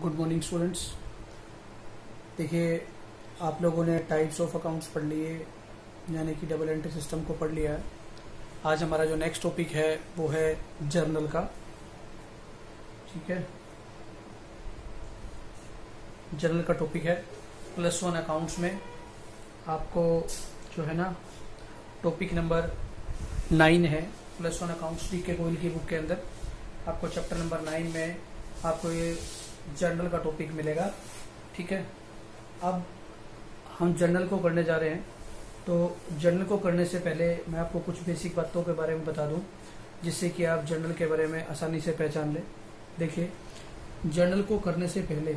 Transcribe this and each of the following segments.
Good morning students. देखिए, आप लोगों ने टाइप्स ऑफ अकाउंट्स पढ़ लिए, यानी कि डबल एंट्री सिस्टम को पढ़ लिया है। आज हमारा जो नेक्स्ट टॉपिक है वो है जर्नल का। ठीक है, जर्नल का टॉपिक है +1 अकाउंट्स में। आपको जो है ना टॉपिक नंबर 9 है +1 अकाउंट्स डी के गोयल की बुक के अंदर। आपको चैप्टर नंबर 9 में आपको ये जर्नल का टॉपिक मिलेगा। ठीक है, अब हम जर्नल को करने जा रहे हैं। तो जर्नल को करने से पहले मैं आपको कुछ बेसिक बातों के बारे में बता दूं, जिससे कि आप जर्नल के बारे में आसानी से पहचान लें। देखिए, जर्नल को करने से पहले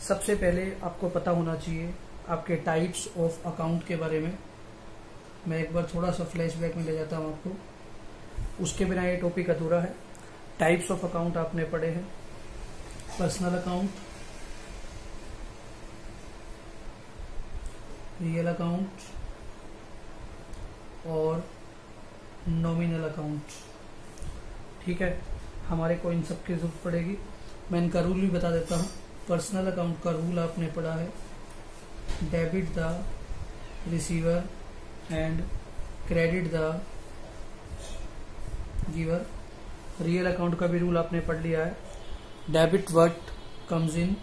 सबसे पहले आपको पता होना चाहिए आपके टाइप्स ऑफ अकाउंट के बारे में। मैं एक बार थोड़ा सा फ्लैशबैक में ले जाता हूं आपको, उसके बिना ये टॉपिक अधूरा है। टाइप्स ऑफ अकाउंट आपने पढ़े हैं, पर्सनल अकाउंट, रियल अकाउंट और नॉमिनल अकाउंट। ठीक है, हमारे को इन सब की जरूरत पड़ेगी। मैं इनका रूल भी बता देता हूँ। पर्सनल अकाउंट का रूल आपने पढ़ा है, debit the receiver and credit the giver. Real account का भी रूल आपने पढ़ लिया है, debit what comes in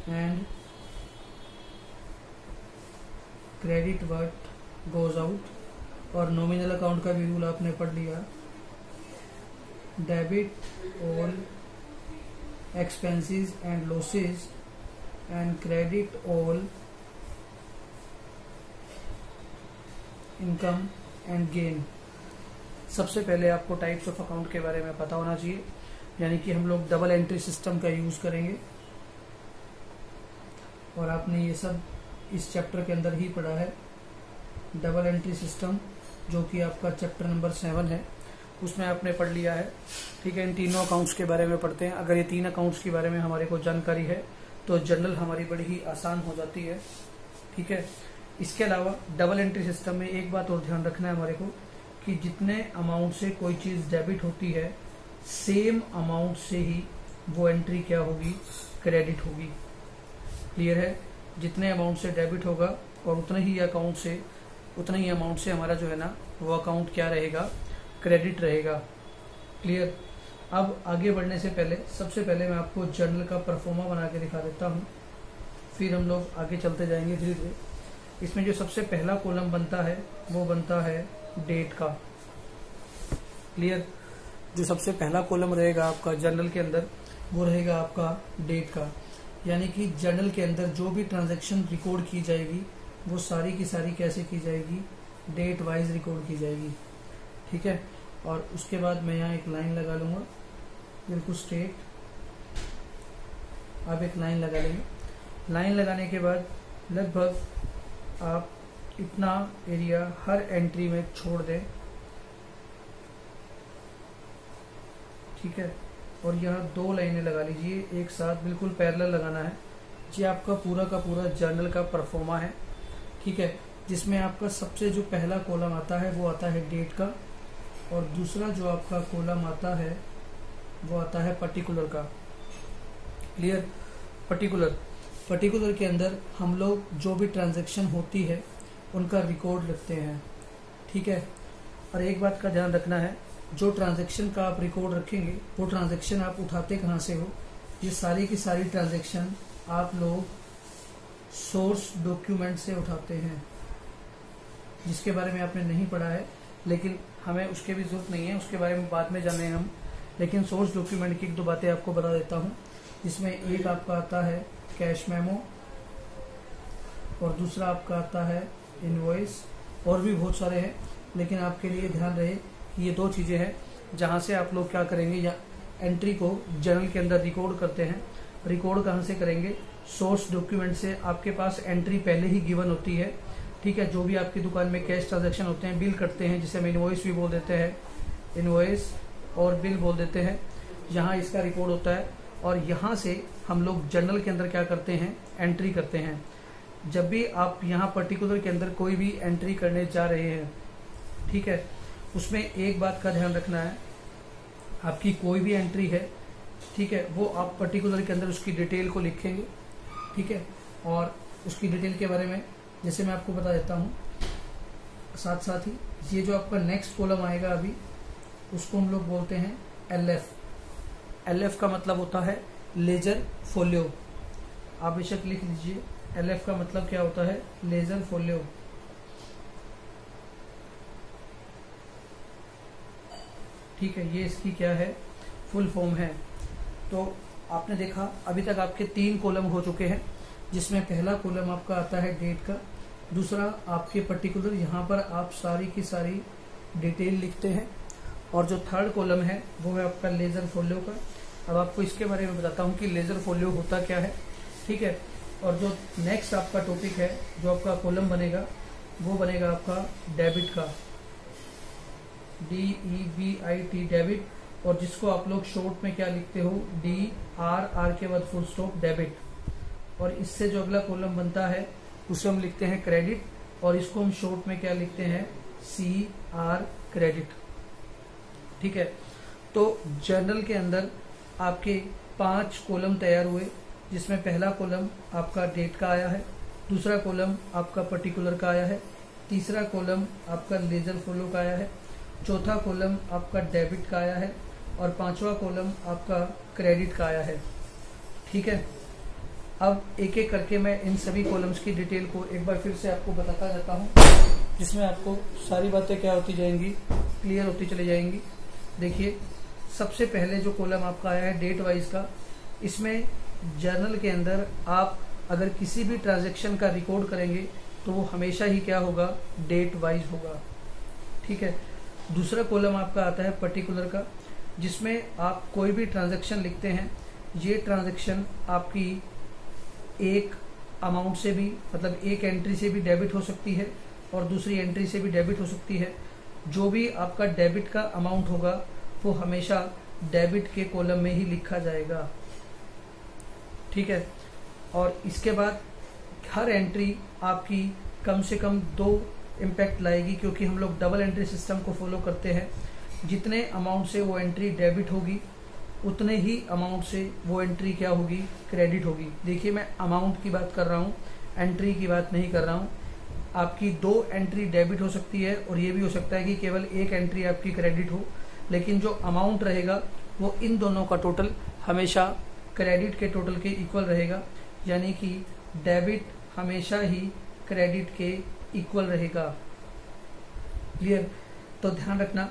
and credit what goes out. और नॉमिनल अकाउंट का भी रूल आपने पढ़ लिया, debit all expenses and losses and credit all income and gain. सबसे पहले आपको टाइप्स ऑफ अकाउंट के बारे में पता होना चाहिए, यानी कि हम लोग डबल एंट्री सिस्टम का यूज करेंगे। और आपने ये सब इस चैप्टर के अंदर ही पढ़ा है, डबल एंट्री सिस्टम, जो कि आपका चैप्टर नंबर 7 है, उसमें आपने पढ़ लिया है। ठीक है, इन तीनों अकाउंट्स के बारे में पढ़ते हैं। अगर ये 3 अकाउंट्स के बारे में हमारे को जानकारी है तो जर्नल हमारी बड़ी ही आसान हो जाती है। ठीक है, इसके अलावा डबल एंट्री सिस्टम में एक बात और ध्यान रखना है हमारे को, कि जितने अमाउंट से कोई चीज डेबिट होती है, सेम अमाउंट से ही वो एंट्री क्या होगी, क्रेडिट होगी। क्लियर है, जितने अमाउंट से डेबिट होगा और उतने ही अमाउंट से हमारा जो है ना वो अकाउंट क्या रहेगा, क्रेडिट रहेगा। क्लियर। अब आगे बढ़ने से पहले सबसे पहले मैं आपको जर्नल का परफॉर्मा बना के दिखा देता हूँ, फिर हम लोग आगे चलते जाएंगे धीरे धीरे। इसमें जो सबसे पहला कॉलम बनता है वो बनता है डेट का। क्लियर, जो सबसे पहला कॉलम रहेगा आपका जर्नल के अंदर वो रहेगा आपका डेट का, यानी कि जर्नल के अंदर जो भी ट्रांजैक्शन रिकॉर्ड की जाएगी वो सारी की सारी कैसे की जाएगी, डेट वाइज रिकॉर्ड की जाएगी। ठीक है, और उसके बाद मैं यहाँ एक लाइन लगा लूंगा बिल्कुल स्ट्रेट। आप एक लाइन लगा लेंगे। लाइन लगाने के बाद लगभग आप इतना एरिया हर एंट्री में छोड़ दें। ठीक है, और यहाँ 2 लाइनें लगा लीजिए एक साथ, बिल्कुल पैरेलल लगाना है। ये आपका पूरा का पूरा जर्नल का परफॉर्मा है। ठीक है, जिसमें आपका सबसे जो पहला कॉलम आता है वो आता है डेट का, और दूसरा जो आपका कॉलम आता है वो आता है पर्टिकुलर का। क्लियर। पर्टिकुलर के अंदर हम लोग जो भी ट्रांजैक्शन होती है उनका रिकॉर्ड रखते हैं। ठीक है, और एक बात का ध्यान रखना है, जो ट्रांजैक्शन का आप रिकॉर्ड रखेंगे वो ट्रांजैक्शन आप उठाते कहाँ से हो, ये सारी की सारी ट्रांजैक्शन आप लोग सोर्स डॉक्यूमेंट से उठाते हैं, जिसके बारे में आपने नहीं पढ़ा है, लेकिन हमें उसके भी जरूरत नहीं है, उसके बारे में बाद में जाने हम। लेकिन सोर्स डॉक्यूमेंट की 1-2 बातें आपको बता देता हूँ, जिसमें एक आपका आता है कैश मेमो और दूसरा आपका आता है इनवॉइस, और भी बहुत सारे हैं, लेकिन आपके लिए ध्यान रहे कि ये 2 चीजें हैं जहां से आप लोग क्या करेंगे, या एंट्री को जर्नल के अंदर रिकॉर्ड करते हैं। रिकॉर्ड कहां से करेंगे, सोर्स डॉक्यूमेंट से। आपके पास एंट्री पहले ही गिवन होती है। ठीक है, जो भी आपकी दुकान में कैश ट्रांजैक्शन होते हैं, बिल करते हैं, जिसे हम इनवॉइस भी बोल देते हैं, इनवॉइस और बिल बोल देते हैं, यहाँ इसका रिकॉर्ड होता है। और यहाँ से हम लोग जर्नल के अंदर क्या करते हैं, एंट्री करते हैं। जब भी आप यहाँ पर्टिकुलर के अंदर कोई भी एंट्री करने जा रहे हैं, ठीक है, उसमें एक बात का ध्यान रखना है आपकी कोई भी एंट्री है, ठीक है, वो आप पर्टिकुलर के अंदर उसकी डिटेल को लिखेंगे, ठीक है। और उसकी डिटेल के बारे में जैसे मैं आपको बता देता हूँ, साथ साथ ही ये जो आपका नेक्स्ट कॉलम आएगा अभी, उसको हम लोग बोलते हैं LF। LF का मतलब होता है लेजर फोलियो। आप बेशक लिख लीजिए, LF का मतलब क्या होता है, लेजर फोलियो। ठीक है, ये इसकी क्या है, फुल फॉर्म है। तो आपने देखा अभी तक आपके 3 कॉलम हो चुके हैं, जिसमें पहला कॉलम आपका आता है डेट का, दूसरा आपके पर्टिकुलर यहाँ पर आप सारी की सारी डिटेल लिखते हैं, और जो थर्ड कॉलम है वो है आपका लेजर फोलियो का। अब आपको इसके बारे में बताता हूँ कि लेजर फोलियो होता क्या है, ठीक है। और जो नेक्स्ट आपका टॉपिक है, जो आपका कॉलम बनेगा, वो बनेगा आपका डेबिट का, DEBIT डेबिट, और जिसको आप लोग शॉर्ट में क्या लिखते हो, DRR के बाद फुल स्टॉप डेबिट। और इससे जो अगला कॉलम बनता है उसे हम लिखते हैं क्रेडिट, और इसको हम शॉर्ट में क्या लिखते हैं, CR क्रेडिट। ठीक है, तो जर्नल के अंदर आपके 5 कॉलम तैयार हुए, जिसमें पहला कॉलम आपका डेट का आया है, दूसरा कॉलम आपका पर्टिकुलर का आया है, तीसरा कॉलम आपका लेजर फोलियो का आया है, चौथा कॉलम आपका डेबिट का आया है, और 5वां कॉलम आपका क्रेडिट का आया है। ठीक है, अब एक एक करके मैं इन सभी कॉलम्स की डिटेल को एक बार फिर से आपको बताता जाता हूँ, जिसमें आपको सारी बातें क्या होती जाएंगी, क्लियर होती चली जाएंगी। देखिए, सबसे पहले जो कॉलम आपका आया है डेट वाइज का, इसमें जर्नल के अंदर आप अगर किसी भी ट्रांजैक्शन का रिकॉर्ड करेंगे तो वो हमेशा ही क्या होगा, डेट वाइज होगा। ठीक है, दूसरा कॉलम आपका आता है पर्टिकुलर का, जिसमें आप कोई भी ट्रांजैक्शन लिखते हैं, ये ट्रांजैक्शन आपकी एक अमाउंट से भी, मतलब एक एंट्री से भी डेबिट हो सकती है और दूसरी एंट्री से भी डेबिट हो सकती है। जो भी आपका डेबिट का अमाउंट होगा वो हमेशा डेबिट के कॉलम में ही लिखा जाएगा। ठीक है, और इसके बाद हर एंट्री आपकी कम से कम 2 इम्पैक्ट लाएगी, क्योंकि हम लोग डबल एंट्री सिस्टम को फॉलो करते हैं। जितने अमाउंट से वो एंट्री डेबिट होगी, उतने ही अमाउंट से वो एंट्री क्या होगी, क्रेडिट होगी। देखिए, मैं अमाउंट की बात कर रहा हूँ, एंट्री की बात नहीं कर रहा हूँ। आपकी 2 एंट्री डेबिट हो सकती है, और ये भी हो सकता है कि केवल 1 एंट्री आपकी क्रेडिट हो, लेकिन जो अमाउंट रहेगा वो इन दोनों का टोटल हमेशा क्रेडिट के टोटल के इक्वल रहेगा, यानी कि डेबिट हमेशा ही क्रेडिट के इक्वल रहेगा। क्लियर, तो ध्यान रखना।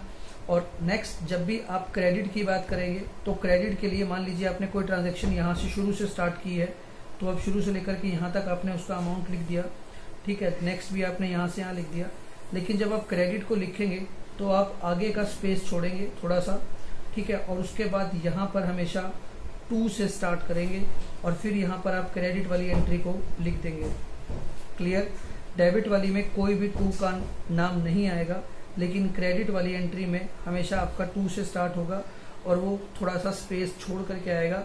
और नेक्स्ट, जब भी आप क्रेडिट की बात करेंगे तो क्रेडिट के लिए मान लीजिए आपने कोई ट्रांजैक्शन यहाँ से शुरू से स्टार्ट की है, तो अब शुरू से लेकर के यहाँ तक आपने उसका अमाउंट लिख दिया। ठीक है, नेक्स्ट भी आपने यहाँ से यहाँ लिख दिया, लेकिन जब आप क्रेडिट को लिखेंगे तो आप आगे का स्पेस छोड़ेंगे थोड़ा सा। ठीक है, और उसके बाद यहाँ पर हमेशा 2 से स्टार्ट करेंगे, और फिर यहाँ पर आप क्रेडिट वाली एंट्री को लिख देंगे। क्लियर, डेबिट वाली में कोई भी 2 का नाम नहीं आएगा, लेकिन क्रेडिट वाली एंट्री में हमेशा आपका 2 से स्टार्ट होगा, और वो थोड़ा सा स्पेस छोड़ करके आएगा।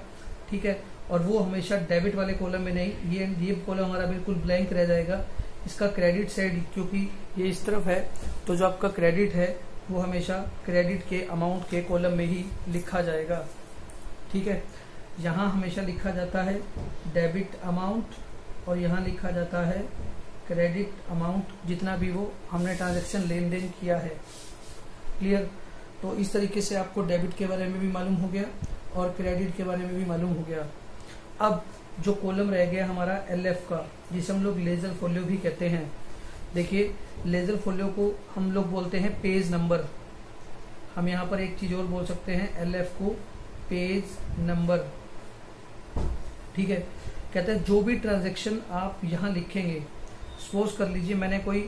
ठीक है, और वो हमेशा डेबिट वाले कॉलम में नहीं, ये कॉलम हमारा बिल्कुल ब्लैंक रह जाएगा। इसका क्रेडिट साइड, क्योंकि ये इस तरफ है, तो जो आपका क्रेडिट है वो हमेशा क्रेडिट के अमाउंट के कॉलम में ही लिखा जाएगा। ठीक है, यहाँ हमेशा लिखा जाता है डेबिट अमाउंट, और यहाँ लिखा जाता है क्रेडिट अमाउंट, जितना भी वो हमने ट्रांजैक्शन लेन देन किया है। क्लियर, तो इस तरीके से आपको डेबिट के बारे में भी मालूम हो गया और क्रेडिट के बारे में भी मालूम हो गया। अब जो कॉलम रह गया हमारा LF का, जिसे हम लोग लेजर फोलियो भी कहते हैं। देखिए, लेजर फोलियो को हम लोग बोलते हैं पेज नंबर। हम यहाँ पर एक चीज और बोल सकते हैं, LF को पेज नंबर। ठीक है, कहते हैं जो भी ट्रांजैक्शन आप यहाँ लिखेंगे, सपोज कर लीजिए मैंने कोई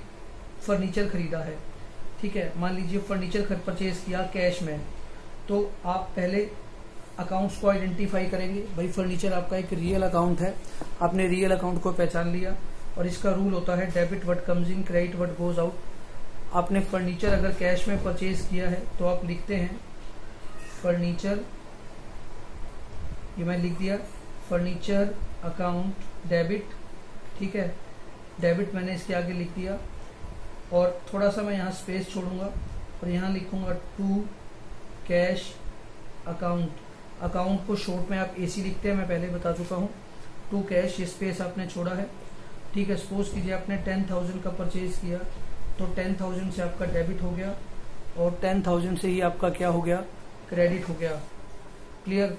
फर्नीचर खरीदा है। ठीक है, मान लीजिए फर्नीचर परचेज किया कैश में, तो आप पहले अकाउंट्स को आइडेंटिफाई करेंगे। भाई, फर्नीचर आपका एक रियल अकाउंट है, आपने रियल अकाउंट को पहचान लिया, और इसका रूल होता है debit what comes in, credit what goes out. आपने फर्नीचर अगर कैश में परचेज किया है तो आप लिखते हैं फर्नीचर, ये मैं लिख दिया फर्नीचर अकाउंट डेबिट। ठीक है, डेबिट मैंने इसके आगे लिख दिया, और थोड़ा सा मैं यहाँ स्पेस छोड़ूंगा और यहाँ लिखूंगा टू कैश अकाउंट को शॉर्ट में आप AC लिखते हैं, मैं पहले बता चुका हूँ। टू कैश, ये स्पेस आपने छोड़ा है, ठीक है। सपोज कीजिए आपने 10,000 का परचेज किया, तो 10,000 से आपका डेबिट हो गया और 10,000 से ही आपका क्या हो गया, क्रेडिट हो गया। क्लियर?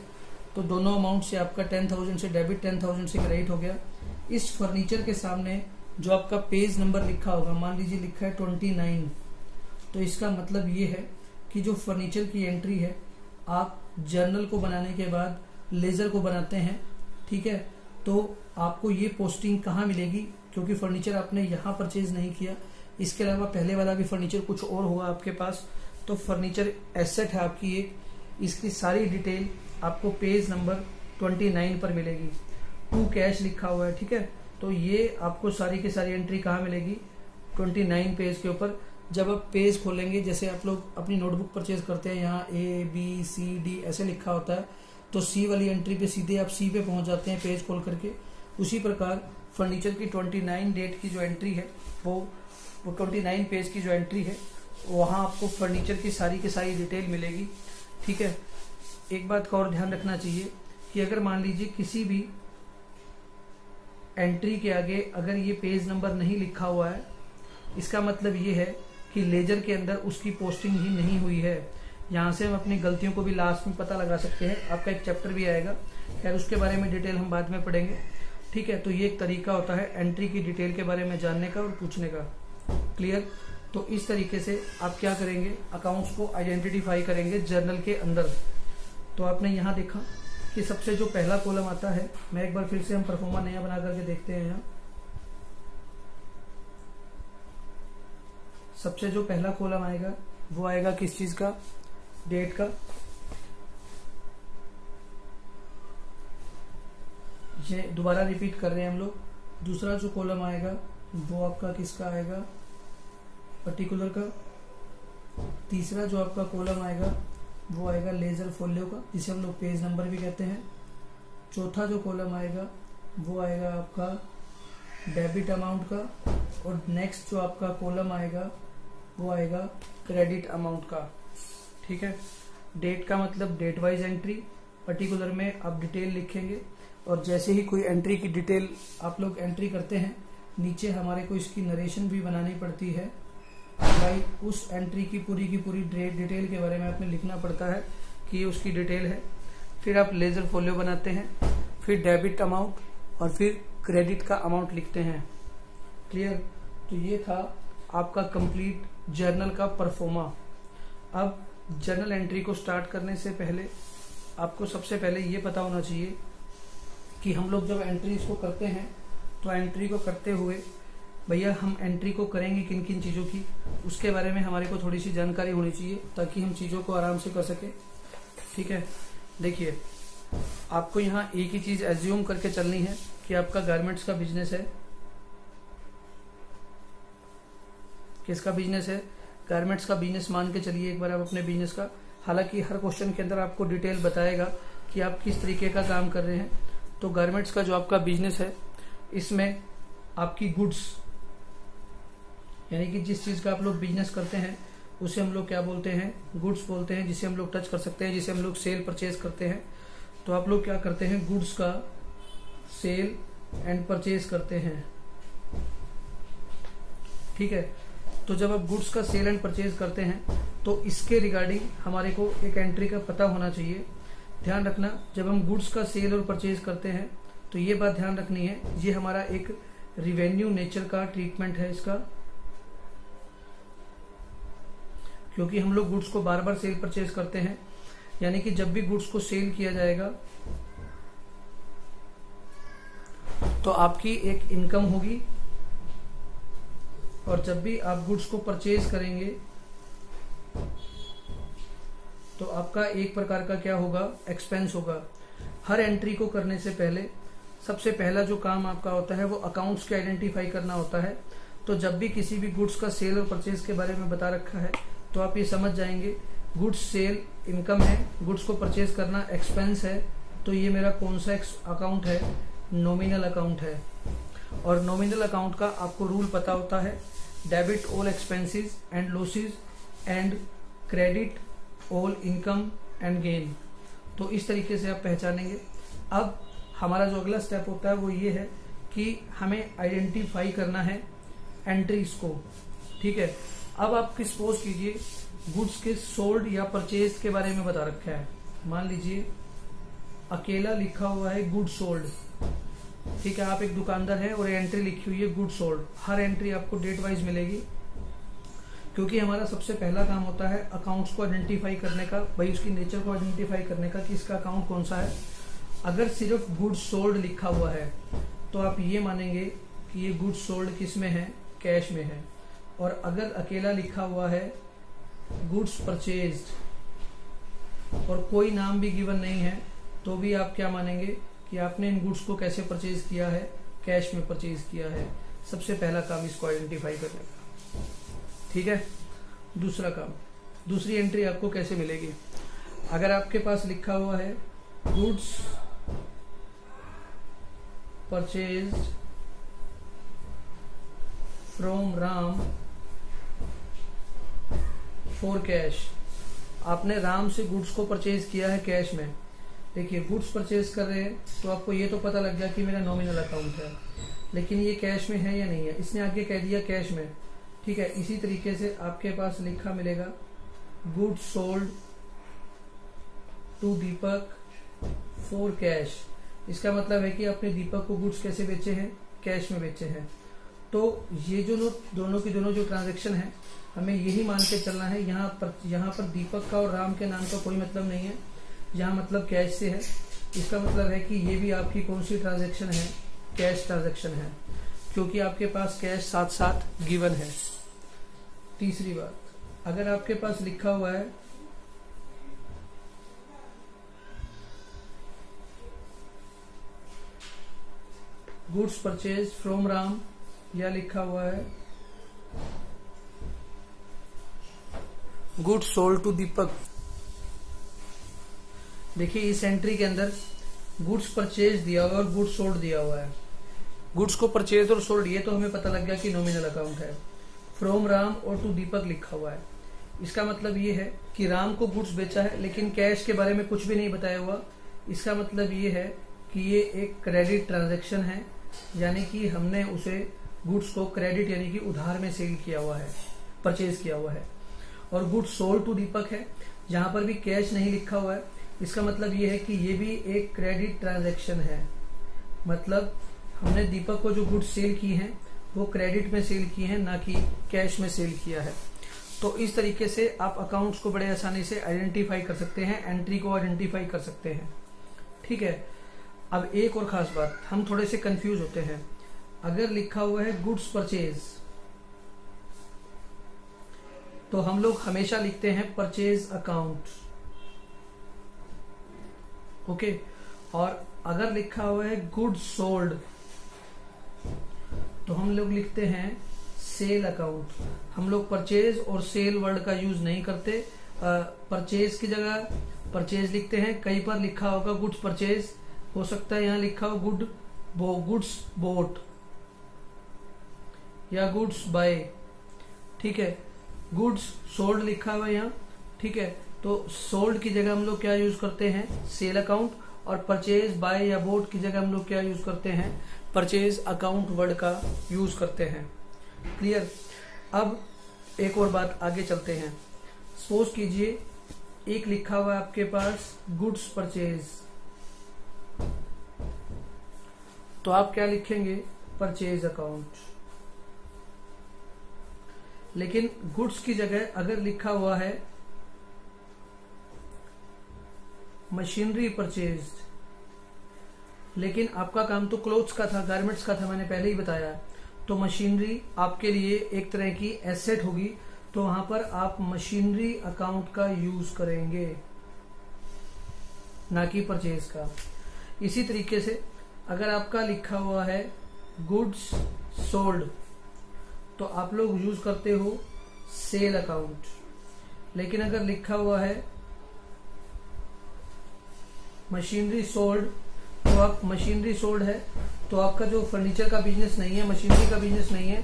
तो दोनों अमाउंट से आपका 10,000 से डेबिट, 10,000 से क्रेडिट हो गया। इस फर्नीचर के सामने जो आपका पेज नंबर लिखा होगा, मान लीजिए लिखा है 29, तो इसका मतलब ये है कि जो फर्नीचर की एंट्री है, आप जर्नल को बनाने के बाद लेजर को बनाते हैं, ठीक है, तो आपको ये पोस्टिंग कहाँ मिलेगी, क्योंकि फर्नीचर आपने यहाँ परचेज नहीं किया, इसके अलावा पहले वाला भी फर्नीचर कुछ और होगा आपके पास, तो फर्नीचर एसेट है आपकी एक, इसकी सारी डिटेल आपको पेज नंबर 29 पर मिलेगी। टू कैश लिखा हुआ है, ठीक है, तो ये आपको सारी की सारी एंट्री कहाँ मिलेगी, 29 पेज के ऊपर। जब आप पेज खोलेंगे, जैसे आप लोग अपनी नोटबुक परचेज करते हैं, यहाँ ABCD ऐसे लिखा होता है, तो C वाली एंट्री पे सीधे आप C पे पहुंच जाते हैं पेज खोल करके। उसी प्रकार फर्नीचर की 29 डेट की जो एंट्री है, वो 29 पेज की जो एंट्री है, वहां आपको फर्नीचर की सारी डिटेल मिलेगी, ठीक है। एक बात का और ध्यान रखना चाहिए कि अगर मान लीजिए किसी भी एंट्री के आगे अगर ये पेज नंबर नहीं लिखा हुआ है, इसका मतलब ये है कि लेजर के अंदर उसकी पोस्टिंग ही नहीं हुई है। यहाँ से हम अपनी गलतियों को भी लास्ट में पता लगा सकते हैं। आपका एक चैप्टर भी आएगा, खैर उसके बारे में डिटेल हम बाद में पढ़ेंगे, ठीक है। तो ये एक तरीका होता है एंट्री की डिटेल के बारे में जानने का और पूछने का। क्लियर? तो इस तरीके से आप क्या करेंगे, अकाउंट्स को आइडेंटिफाई करेंगे जर्नल के अंदर। तो आपने यहाँ देखा कि सबसे जो पहला कॉलम आता है, मैं एक बार फिर से हम परफॉर्मा नया बना करके देखते हैं। यहाँ सबसे जो पहला कॉलम आएगा वो आएगा किस चीज का, डेट का। ये दोबारा रिपीट कर रहे हैं हम लोग। दूसरा जो कॉलम आएगा वो आपका किसका आएगा, पर्टिकुलर का। तीसरा जो आपका कॉलम आएगा वो आएगा लेजर फोलियो का, जिसे हम लोग पेज नंबर भी कहते हैं। चौथा जो कॉलम आएगा वो आएगा आपका डेबिट अमाउंट का, और नेक्स्ट जो आपका कॉलम आएगा वो आएगा क्रेडिट अमाउंट का, ठीक है। डेट का मतलब डेट वाइज एंट्री, पर्टिकुलर में आप डिटेल लिखेंगे, और जैसे ही कोई एंट्री की डिटेल आप लोग एंट्री करते हैं, नीचे हमारे को इसकी नरेशन भी बनानी पड़ती है। भाई उस एंट्री की पूरी डिटेल के बारे में आपने लिखना पड़ता है कि ये उसकी डिटेल है। फिर आप लेजर फोलियो बनाते हैं, फिर डेबिट अमाउंट और फिर क्रेडिट का अमाउंट लिखते हैं। क्लियर? तो ये था आपका कंप्लीट जर्नल का परफॉर्मा। अब जर्नल एंट्री को स्टार्ट करने से पहले आपको सबसे पहले ये पता होना चाहिए कि हम लोग जब एंट्रीज को करते हैं, तो एंट्री को करते हुए भैया हम एंट्री को करेंगे किन किन चीज़ों की, उसके बारे में हमारे को थोड़ी सी जानकारी होनी चाहिए, ताकि हम चीज़ों को आराम से कर सके, ठीक है। देखिए, आपको यहाँ एक ही चीज़ एज्यूम करके चलनी है कि आपका गारमेंट्स का बिजनेस है। किसका बिजनेस है? गारमेंट्स का बिजनेस मान के चलिए एक बार आप अपने बिजनेस का। हालांकि हर क्वेश्चन के अंदर आपको डिटेल बताएगा कि आप किस तरीके का काम कर रहे हैं। तो गारमेंट्स का जो आपका बिजनेस है, इसमें आपकी गुड्स, यानी कि जिस चीज का आप लोग बिजनेस करते हैं उसे हम लोग क्या बोलते हैं, गुड्स बोलते हैं, जिसे हम लोग टच कर सकते हैं, जिसे हम लोग सेल परचेज करते हैं। तो आप लोग क्या करते हैं, गुड्स का सेल एंड परचेज करते हैं, ठीक है। तो जब आप गुड्स का सेल एंड परचेज करते हैं, तो इसके रिगार्डिंग हमारे को एक एंट्री का पता होना चाहिए। ध्यान रखना, जब हम गुड्स का सेल और परचेज करते हैं, तो ये बात ध्यान रखनी है, ये हमारा एक रिवेन्यू नेचर का ट्रीटमेंट है इसका, क्योंकि हम लोग गुड्स को बार बार सेल परचेज करते हैं। यानी कि जब भी गुड्स को सेल किया जाएगा तो आपकी एक इनकम होगी, और जब भी आप गुड्स को परचेज करेंगे तो आपका एक प्रकार का क्या होगा, एक्सपेंस होगा। हर एंट्री को करने से पहले सबसे पहला जो काम आपका होता है वो अकाउंट्स के आइडेंटिफाई करना होता है। तो जब भी किसी भी गुड्स का सेल और परचेज के बारे में बता रखा है, तो आप ये समझ जाएंगे गुड्स सेल इनकम है, गुड्स को परचेज करना एक्सपेंस है। तो ये मेरा कौन सा अकाउंट है, नॉमिनल अकाउंट है। और नॉमिनल अकाउंट का आपको रूल पता होता है, debit all expenses and losses and credit all income and gain. तो इस तरीके से आप पहचानेंगे। अब हमारा जो अगला स्टेप होता है वो ये है कि हमें आइडेंटिफाई करना है एंट्रीज को, ठीक है। अब आप सपोज कीजिए गुड्स के सोल्ड या परचेज के बारे में बता रखा है। मान लीजिए अकेला लिखा हुआ है गुड सोल्ड, ठीक है। आप एक दुकानदार है और एंट्री लिखी हुई है गुड सोल्ड। हर एंट्री आपको डेट वाइज मिलेगी, क्योंकि हमारा सबसे पहला काम होता है अकाउंट्स को आइडेंटिफाई करने का, भाई उसकी नेचर को आइडेंटिफाई करने का कि इसका अकाउंट कौन सा है। अगर सिर्फ गुड सोल्ड लिखा हुआ है तो आप ये मानेंगे कि ये गुड सोल्ड किस में है, कैश में है। और अगर अकेला लिखा हुआ है गुड्स परचेज्ड और कोई नाम भी गिवन नहीं है तो भी आप क्या मानेंगे कि आपने इन गुड्स को कैसे परचेज किया है, कैश में परचेज किया है। सबसे पहला काम इसको आइडेंटिफाई करने का, ठीक है। दूसरा काम, दूसरी एंट्री आपको कैसे मिलेगी। अगर आपके पास लिखा हुआ है goods purchased from Ram for cash, आपने राम से गुड्स को परचेज किया है कैश में। देखिए गुड्स परचेज कर रहे हैं तो आपको ये तो पता लग गया कि मेरा नॉमिनल अकाउंट है, लेकिन ये कैश में है या नहीं है। इसने आगे कह दिया कैश में, ठीक है। इसी तरीके से आपके पास लिखा मिलेगा goods sold to Deepak for cash. इसका मतलब है कि आपने दीपक को गुड्स कैसे बेचे हैं, कैश में बेचे हैं। तो ये जो दोनों की दोनों जो ट्रांजेक्शन है हमें यही मान के चलना है। यहाँ पर दीपक का और राम के नाम का कोई मतलब नहीं है, यहाँ मतलब कैश से है। इसका मतलब है कि ये भी आपकी कौन सी ट्रांजेक्शन है, कैश ट्रांजेक्शन है, क्योंकि आपके पास कैश साथ साथ गिवन है। तीसरी बात, अगर आपके पास लिखा हुआ है गुड्स परचेज फ्रॉम राम या लिखा हुआ है गुड्स सोल्ड टू दीपक, देखिए इस एंट्री के अंदर गुड्स परचेज दिया हुआ है और गुड्स सोल्ड दिया हुआ है। गुड्स को परचेज और सोल्ड ये तो हमें पता लग गया कि नॉमिनल अकाउंट है। फ्रॉम राम और टू दीपक लिखा हुआ है, इसका मतलब ये है कि राम को गुड्स बेचा है लेकिन कैश के बारे में कुछ भी नहीं बताया हुआ। इसका मतलब ये है कि ये एक क्रेडिट ट्रांजैक्शन है, यानी कि हमने उसे गुड्स को क्रेडिट यानी कि उधार में सेल किया हुआ है, परचेज किया हुआ है। और गुड्स सोल्ड टू दीपक है, जहां पर भी कैश नहीं लिखा हुआ है। इसका मतलब ये है कि ये भी एक क्रेडिट ट्रांजैक्शन है, मतलब हमने दीपक को जो गुड्स सेल की हैं वो क्रेडिट में सेल की हैं, ना कि कैश में सेल किया है। तो इस तरीके से आप अकाउंट्स को बड़े आसानी से आइडेंटिफाई कर सकते हैं, एंट्री को आइडेंटिफाई कर सकते हैं, ठीक है। अब एक और खास बात, हम थोड़े से कंफ्यूज होते हैं। अगर लिखा हुआ है गुड्स परचेज तो हम लोग हमेशा लिखते हैं परचेज अकाउंट, ओके। और अगर लिखा हुआ है गुड्स सोल्ड तो हम लोग लिखते हैं सेल अकाउंट। हम लोग परचेज और सेल वर्ड का यूज नहीं करते, परचेज की जगह परचेज लिखते हैं। कई बार लिखा होगा गुड्स परचेज, हो सकता है यहाँ लिखा हो गुड्स बोट या गुड्स बाय, ठीक है। गुड्स सोल्ड लिखा हुआ है यहाँ, ठीक है। तो सोल्ड की जगह हम लोग क्या यूज करते हैं, सेल अकाउंट। और परचेज बाय या बोट की जगह हम लोग क्या यूज करते हैं, परचेज अकाउंट वर्ड का यूज करते हैं। क्लियर। अब एक और बात, आगे चलते हैं। सपोज कीजिए एक लिखा हुआ है आपके पास गुड्स परचेज, तो आप क्या लिखेंगे, परचेज अकाउंट। लेकिन गुड्स की जगह अगर लिखा हुआ है मशीनरी परचेज्ड, लेकिन आपका काम तो क्लोथ्स का था, गारमेंट्स का था, मैंने पहले ही बताया, तो मशीनरी आपके लिए एक तरह की एसेट होगी, तो वहां पर आप मशीनरी अकाउंट का यूज करेंगे, ना कि परचेज का। इसी तरीके से अगर आपका लिखा हुआ है गुड्स सोल्ड तो आप लोग यूज करते हो सेल अकाउंट। लेकिन अगर लिखा हुआ है मशीनरी सोल्ड तो आप मशीनरी सोल्ड है तो आपका जो फर्नीचर का बिजनेस नहीं है, मशीनरी का बिजनेस नहीं है,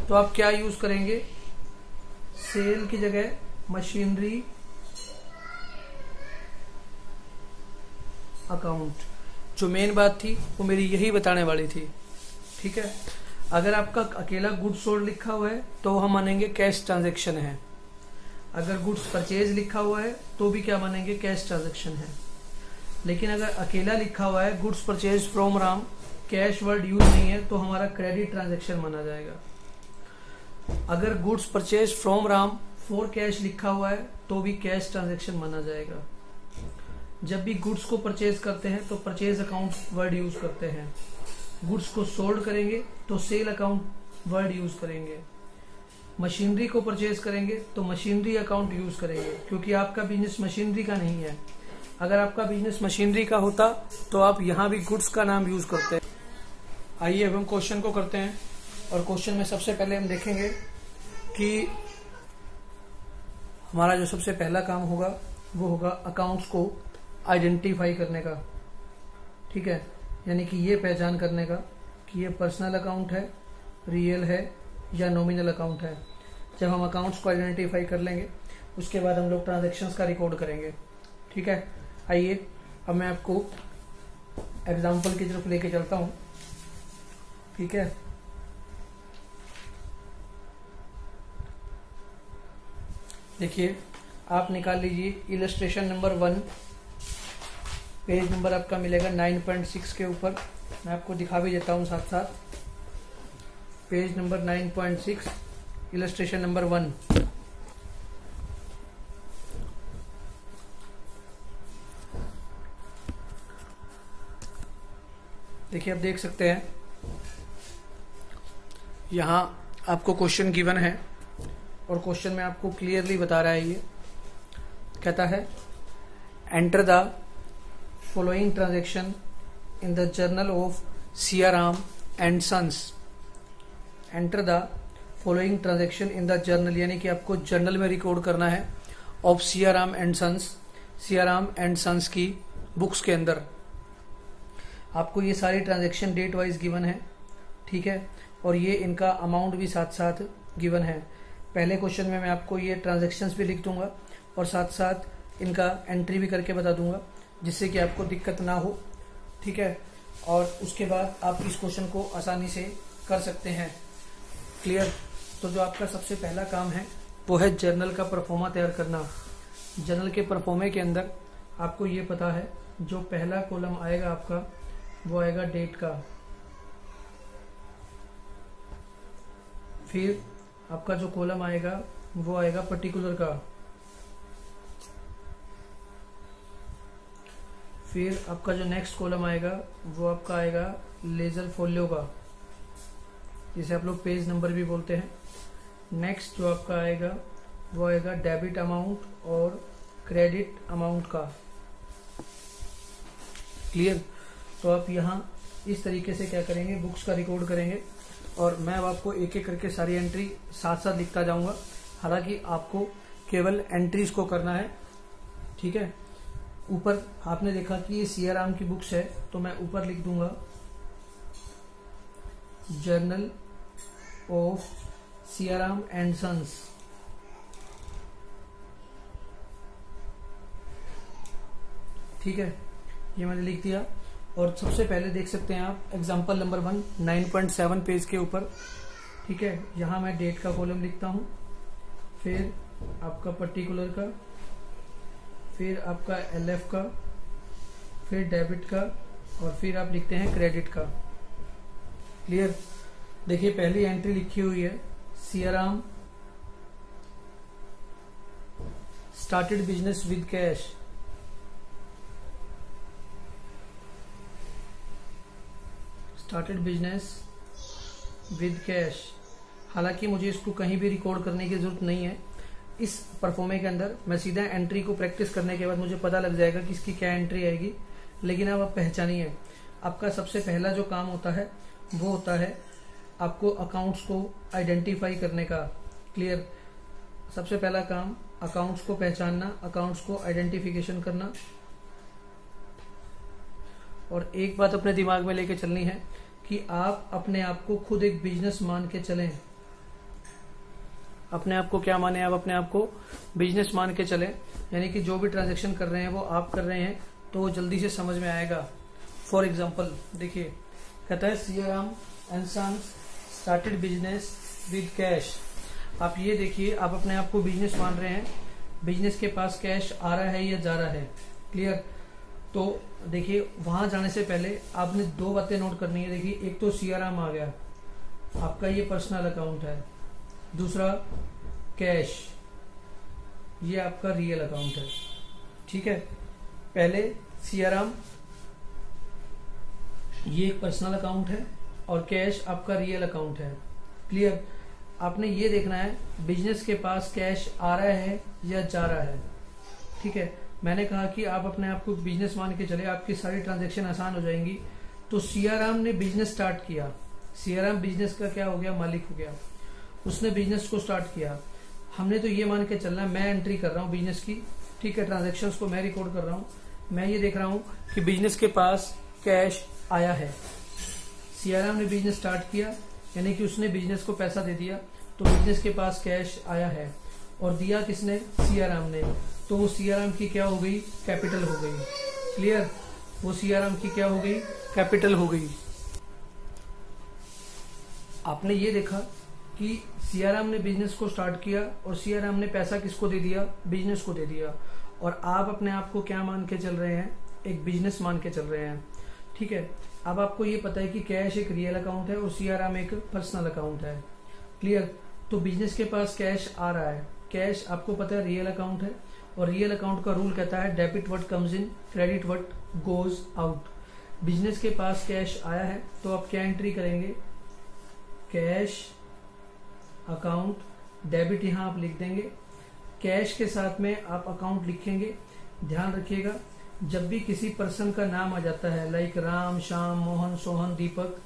तो आप क्या यूज करेंगे, सेल की जगह मशीनरी अकाउंट। जो मेन बात थी वो मेरी यही बताने वाली थी, ठीक है। अगर आपका अकेला गुड्स सोल्ड लिखा हुआ है तो हम मानेंगे कैश ट्रांजैक्शन है। अगर गुड्स परचेज लिखा हुआ है तो भी क्या मानेंगे, कैश ट्रांजैक्शन है। लेकिन अगर अकेला लिखा हुआ है goods purchase from Ram, cash word use नहीं है, तो हमारा क्रेडिट ट्रांजैक्शन माना जाएगा। अगर goods purchase from Ram for cash लिखा हुआ है तो भी कैश ट्रांजैक्शन माना जाएगा। जब भी गुड्स को परचेज करते हैं तो परचेज अकाउंट वर्ड यूज करते हैं। गुड्स को सोल्ड करेंगे तो सेल अकाउंट वर्ड यूज करेंगे। मशीनरी को परचेज करेंगे तो मशीनरी अकाउंट यूज करेंगे, क्योंकि आपका बिजनेस मशीनरी का नहीं है। अगर आपका बिजनेस मशीनरी का होता तो आप यहां भी गुड्स का नाम यूज करते हैं। आइए अब हम क्वेश्चन को करते हैं, और क्वेश्चन में सबसे पहले हम देखेंगे कि हमारा जो सबसे पहला काम होगा वो होगा अकाउंट्स को आइडेंटिफाई करने का, ठीक है। यानी कि ये पहचान करने का कि ये पर्सनल अकाउंट है, रियल है या नॉमिनल अकाउंट है। जब हम अकाउंट्स को आइडेंटिफाई कर लेंगे उसके बाद हम लोग ट्रांजैक्शंस का रिकॉर्ड करेंगे, ठीक है। आइए अब मैं आपको एग्जांपल की तरफ लेके चलता हूं, ठीक है। देखिए आप निकाल लीजिए इलस्ट्रेशन नंबर 1, पेज नंबर आपका मिलेगा 9.6 के ऊपर। मैं आपको दिखा भी देता हूं साथ साथ। Page number 9.6 illustration number 1। देखिए आप देख सकते हैं यहां आपको क्वेश्चन गिवन है, और क्वेश्चन में आपको क्लियरली बता रहा है, ये कहता है enter the following transaction in the journal of Siyaram and sons. Enter the following transaction in the journal, यानी कि आपको जर्नल में रिकॉर्ड करना है of Siyaram and sons, Siyaram and sons की बुक्स के अंदर। आपको ये सारी ट्रांजैक्शन डेट वाइज गिवन है, ठीक है, और ये इनका अमाउंट भी साथ साथ गिवन है। पहले क्वेश्चन में मैं आपको ये ट्रांजैक्शंस भी लिख दूंगा और साथ साथ इनका एंट्री भी करके बता दूंगा, जिससे कि आपको दिक्कत ना हो, ठीक है। और उसके बाद आप इस क्वेश्चन को आसानी से कर सकते हैं। क्लियर। तो जो आपका सबसे पहला काम है वो है जर्नल का परफॉर्मा तैयार करना। जर्नल के परफॉर्मे के अंदर आपको ये पता है जो पहला कॉलम आएगा आपका वो आएगा डेट का, फिर आपका जो कॉलम आएगा वो आएगा पर्टिकुलर का, फिर आपका जो नेक्स्ट कॉलम आएगा वो आपका आएगा लेजर फोलियो का, जिसे आप लोग पेज नंबर भी बोलते हैं। नेक्स्ट जो आपका आएगा वो आएगा डेबिट अमाउंट और क्रेडिट अमाउंट का। क्लियर। तो आप यहाँ इस तरीके से क्या करेंगे, बुक्स का रिकॉर्ड करेंगे, और मैं अब आपको एक एक करके सारी एंट्री साथ साथ लिखता जाऊंगा। हालांकि आपको केवल एंट्रीज को करना है, ठीक है। ऊपर आपने देखा कि ये सियाराम की बुक्स है, तो मैं ऊपर लिख दूंगा journal of Siyaram and sons. ठीक है, ये मैंने लिख दिया। और सबसे पहले देख सकते हैं आप एग्जाम्पल नंबर 1 9.7 पेज के ऊपर, ठीक है। यहां मैं डेट का कॉलम लिखता हूं, फिर आपका पर्टिकुलर का, फिर आपका एलएफ का, फिर डेबिट का, और फिर आप लिखते हैं क्रेडिट का। क्लियर। देखिए पहली एंट्री लिखी हुई है Siyaram started business with cash. Started business with cash. हालांकि मुझे इसको कहीं भी रिकॉर्ड करने की जरूरत नहीं है। इस परफॉर्मे के अंदर मैं सीधा एंट्री को प्रैक्टिस करने के बाद मुझे पता लग जाएगा कि इसकी क्या एंट्री आएगी। लेकिन अब आप पहचानिए, आपका सबसे पहला जो काम होता है वो होता है आपको अकाउंट्स को आइडेंटिफाई करने का। क्लियर। सबसे पहला काम अकाउंट्स को पहचानना, अकाउंट्स को आइडेंटिफिकेशन करना। और एक बात अपने दिमाग में लेके चलनी है कि आप अपने आप को खुद एक बिजनेस मान के चलें। अपने आप को क्या माने, आप अपने आप को बिजनेस मान के चलें। यानी कि जो भी ट्रांजैक्शन कर रहे हैं वो आप कर रहे हैं, तो वो जल्दी से समझ में आएगा। फॉर एग्जाम्पल देखिए, कहता है Siyaram and sons started business with cash. आप ये देखिए, आप अपने आप को बिजनेस मान रहे हैं, बिजनेस के पास कैश आ रहा है या जा रहा है, क्लियर। तो देखिए वहां जाने से पहले आपने दो बातें नोट करनी है। देखिए एक तो सियाराम आ गया, आपका ये पर्सनल अकाउंट है। दूसरा कैश, ये आपका रियल अकाउंट है, ठीक है। पहले सियाराम, ये एक पर्सनल अकाउंट है और कैश आपका रियल अकाउंट है, क्लियर। आपने ये देखना है बिजनेस के पास कैश आ रहा है या जा रहा है, ठीक है। मैंने कहा कि आप अपने आप को बिजनेस मान के चले, आपकी सारी ट्रांजैक्शन आसान हो जाएंगी। तो सियाराम ने बिजनेस स्टार्ट किया, सियाराम बिजनेस का क्या हो गया, मालिक हो गया, उसने बिजनेस को स्टार्ट किया। हमने तो ये मान के चलना, मैं एंट्री कर रहा हूँ बिजनेस की, ठीक है, ट्रांजेक्शन्स को मैं रिकॉर्ड कर रहा हूँ। मैं ये देख रहा हूँ कि बिजनेस के पास कैश आया है। सियाराम ने बिजनेस स्टार्ट किया, यानी कि उसने बिजनेस को पैसा दे दिया, तो बिजनेस के पास कैश आया है। और दिया किसने, सियाराम ने। तो वो सियाराम की क्या हो गई, कैपिटल हो गई, क्लियर। वो सियाराम की क्या हो गई, कैपिटल हो गई। आपने ये देखा कि सियाराम ने बिजनेस को स्टार्ट किया और सियाराम ने पैसा किसको दे दिया, बिजनेस को दे दिया। और आप अपने आप को क्या मान के चल रहे हैं, एक बिजनेस मान के चल रहे हैं, ठीक है। अब आपको ये पता है कि कैश एक रियल अकाउंट है और सियाराम एक पर्सनल अकाउंट है, क्लियर। तो बिजनेस के पास कैश आ रहा है, कैश आपको पता है रियल अकाउंट है, और रियल अकाउंट का रूल कहता है debit what comes in, credit what goes out. Business के पास कैश आया है तो आप क्या एंट्री करेंगे, कैश अकाउंट, डेबिट यहां आप लिख देंगे। कैश के साथ में आप अकाउंट लिखेंगे। ध्यान रखिएगा, जब भी किसी पर्सन का नाम आ जाता है, लाइक राम, श्याम, मोहन, सोहन, दीपक,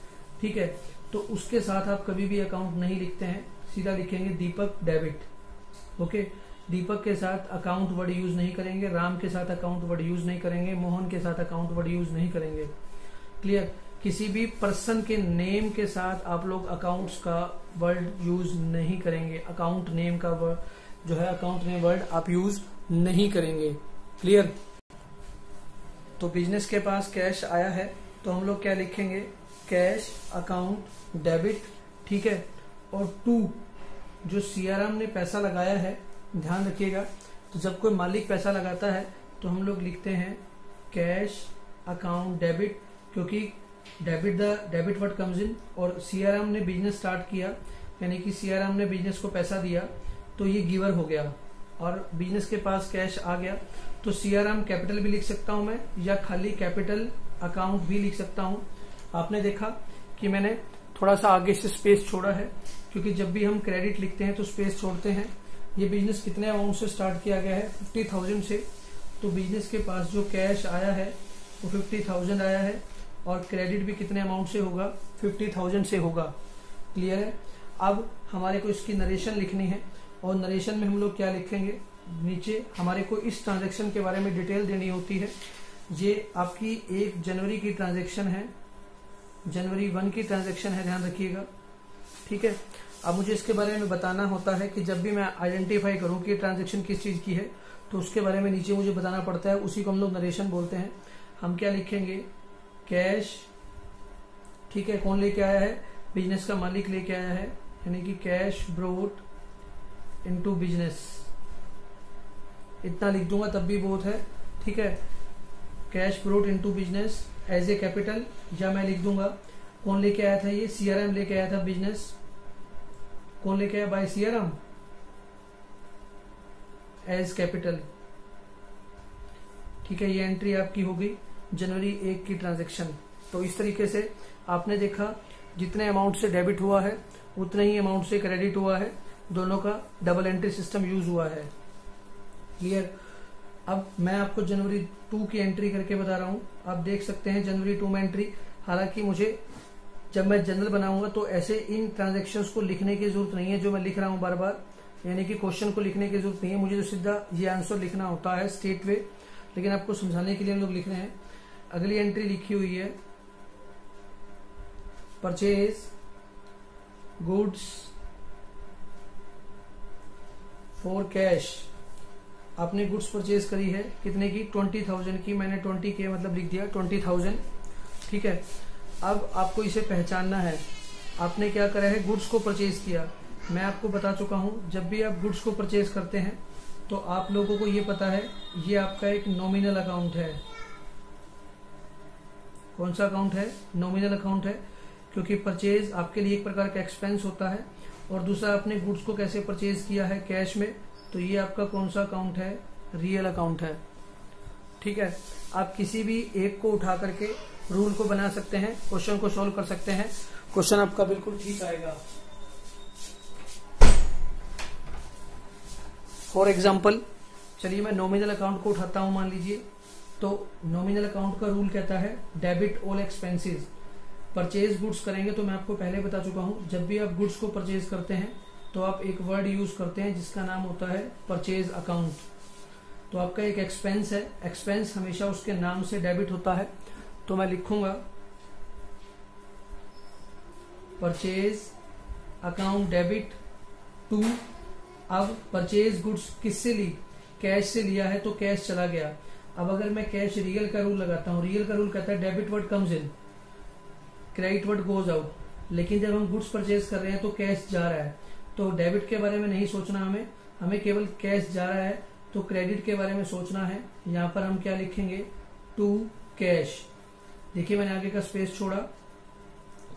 ठीक है, तो उसके साथ आप कभी भी अकाउंट नहीं लिखते हैं, सीधा लिखेंगे दीपक डेबिट, ओके। दीपक के साथ अकाउंट वर्ड यूज नहीं करेंगे, राम के साथ अकाउंट वर्ड यूज नहीं करेंगे, मोहन के साथ अकाउंट वर्ड यूज नहीं करेंगे, क्लियर। किसी भी पर्सन के नेम के साथ आप लोग अकाउंट्स का वर्ड यूज नहीं करेंगे, अकाउंट नेम का वर्ड जो है, अकाउंट नेम वर्ड आप यूज नहीं करेंगे, क्लियर। तो बिजनेस के पास कैश आया है तो हम लोग क्या लिखेंगे, कैश अकाउंट डेबिट, ठीक है। और टू, जो सियाराम ने पैसा लगाया है, ध्यान रखिएगा, तो जब कोई मालिक पैसा लगाता है तो हम लोग लिखते हैं कैश अकाउंट डेबिट, क्योंकि डेबिट व्हाट कम्स इन, और सियाराम ने बिजनेस स्टार्ट किया, यानी कि सियाराम ने बिजनेस को पैसा दिया, तो ये गिवर हो गया और बिजनेस के पास कैश आ गया। तो सियाराम कैपिटल भी लिख सकता हूं मैं, या खाली कैपिटल अकाउंट भी लिख सकता हूं। आपने देखा कि मैंने थोड़ा सा आगे से स्पेस छोड़ा है, क्योंकि जब भी हम क्रेडिट लिखते हैं तो स्पेस छोड़ते हैं। ये बिजनेस कितने अमाउंट से स्टार्ट किया गया है, 50,000 से। तो बिजनेस के पास जो कैश आया है वो 50,000 आया है, और क्रेडिट भी कितने अमाउंट से होगा, 50,000 से होगा, क्लियर है। अब हमारे को इसकी नरेशन लिखनी है, और नरेशन में हम लोग क्या लिखेंगे, नीचे हमारे को इस ट्रांजैक्शन के बारे में डिटेल देनी होती है। ये आपकी 1 जनवरी की ट्रांजैक्शन है, जनवरी 1 की ट्रांजैक्शन है, ध्यान रखिएगा, ठीक है। अब मुझे इसके बारे में बताना होता है कि जब भी मैं आइडेंटिफाई करूं कि ट्रांजैक्शन किस चीज की है, तो उसके बारे में नीचे मुझे बताना पड़ता है, उसी को हम लोग नरेशन बोलते हैं। हम क्या लिखेंगे, कैश, ठीक है, कौन लेके आया है, बिजनेस का मालिक लेके आया है, यानी कि कैश ब्रोट इनटू बिजनेस, इतना लिख दूंगा तब भी बहुत है, ठीक है। Cash brought into business as a capital, या मैं लिख दूंगा कौन लेके आया था, ये सियाराम लेके आया था बिजनेस, कौन लेके आया, बाय सियाराम, एज कैपिटल, ठीक है। ये एंट्री आपकी हो गई जनवरी 1 की ट्रांजैक्शन। तो इस तरीके से आपने देखा जितने अमाउंट से डेबिट हुआ है उतने ही अमाउंट से क्रेडिट हुआ है, दोनों का डबल एंट्री सिस्टम यूज हुआ है, क्लियर। अब मैं आपको जनवरी 2 की एंट्री करके बता रहा हूं, आप देख सकते हैं जनवरी 2 में एंट्री। हालांकि मुझे जब मैं जनरल बनाऊंगा तो ऐसे इन ट्रांजैक्शंस को लिखने की जरूरत नहीं है जो मैं लिख रहा हूं बार बार, यानी कि क्वेश्चन को लिखने की जरूरत नहीं है, मुझे तो सीधा ये आंसर लिखना होता है स्ट्रेट वे, लेकिन आपको समझाने के लिए हम लोग लिख रहे हैं। अगली एंट्री लिखी हुई है, परचेज गुड्स फॉर कैश आपने गुड्स परचेज करी है कितने की, 20,000 की। मैंने 20K मतलब लिख दिया 20,000, ठीक है। अब आपको इसे पहचानना है, आपने क्या करा है, गुड्स को परचेज किया। मैं आपको बता चुका हूं, जब भी आप गुड्स को परचेज करते हैं तो आप लोगों को ये पता है ये आपका एक नॉमिनल अकाउंट है। कौन सा अकाउंट है, नॉमिनल अकाउंट है, क्योंकि परचेज आपके लिए एक प्रकार का एक्सपेंस होता है। और दूसरा, आपने गुड्स को कैसे परचेज किया है, कैश में, तो ये आपका कौन सा अकाउंट है, रियल अकाउंट है, ठीक है। आप किसी भी एक को उठा करके रूल को बना सकते हैं, क्वेश्चन को सॉल्व कर सकते हैं, क्वेश्चन आपका बिल्कुल ठीक आएगा। फॉर एग्जाम्पल, चलिए मैं नॉमिनल अकाउंट को उठाता हूं, मान लीजिए। तो नॉमिनल अकाउंट का रूल कहता है debit all expenses. Purchase goods करेंगे तो मैं आपको पहले बता चुका हूं, जब भी आप गुड्स को परचेज करते हैं तो आप एक वर्ड यूज करते हैं जिसका नाम होता है परचेज अकाउंट। तो आपका एक एक्सपेंस है, एक्सपेंस हमेशा उसके नाम से डेबिट होता है। तो मैं लिखूंगा परचेज अकाउंट डेबिट टू। अब परचेज गुड्स किससे ली, कैश से लिया है तो कैश चला गया। अब अगर मैं कैश रियल का रूल लगाता हूं, रियल का रूल कहता है debit word comes in, credit word goes out. लेकिन जब हम गुड्स परचेज कर रहे हैं तो कैश जा रहा है, तो डेबिट के बारे में नहीं सोचना हमें केवल कैश जा रहा है तो क्रेडिट के बारे में सोचना है। यहां पर हम क्या लिखेंगे, टू कैश। देखिए मैंने आगे का स्पेस छोड़ा,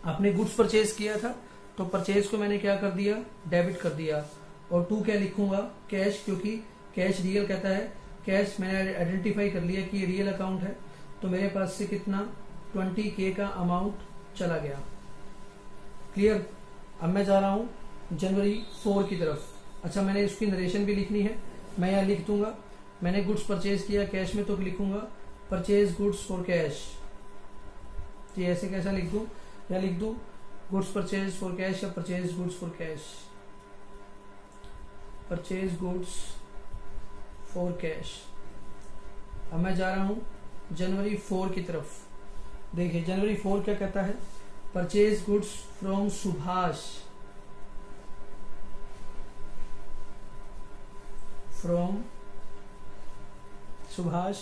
आपने गुड्स परचेज किया था तो परचेज को मैंने क्या कर दिया, डेबिट कर दिया। और टू क्या लिखूंगा, कैश, क्योंकि कैश रियल कहता है, कैश मैंने आइडेंटिफाई कर लिया कि ये रियल अकाउंट है। तो मेरे पास से कितना, 20K का अमाउंट चला गया। क्लियर। अब मैं जा रहा हूं जनवरी 4 की तरफ। अच्छा, मैंने इसकी नरेशन भी लिखनी है, मैं यहां लिख दूंगा, मैंने गुड्स परचेज किया कैश में तो लिखूंगा परचेज गुड्स फॉर कैश। तो ऐसे कैसा लिख दूं, या लिख दूं गुड्स परचेज फॉर कैश या purchase goods for cash, purchase goods for cash. अब मैं जा रहा हूं जनवरी 4 की तरफ। देखिए जनवरी 4 क्या कहता है, purchase goods from Subhash, from Subhash.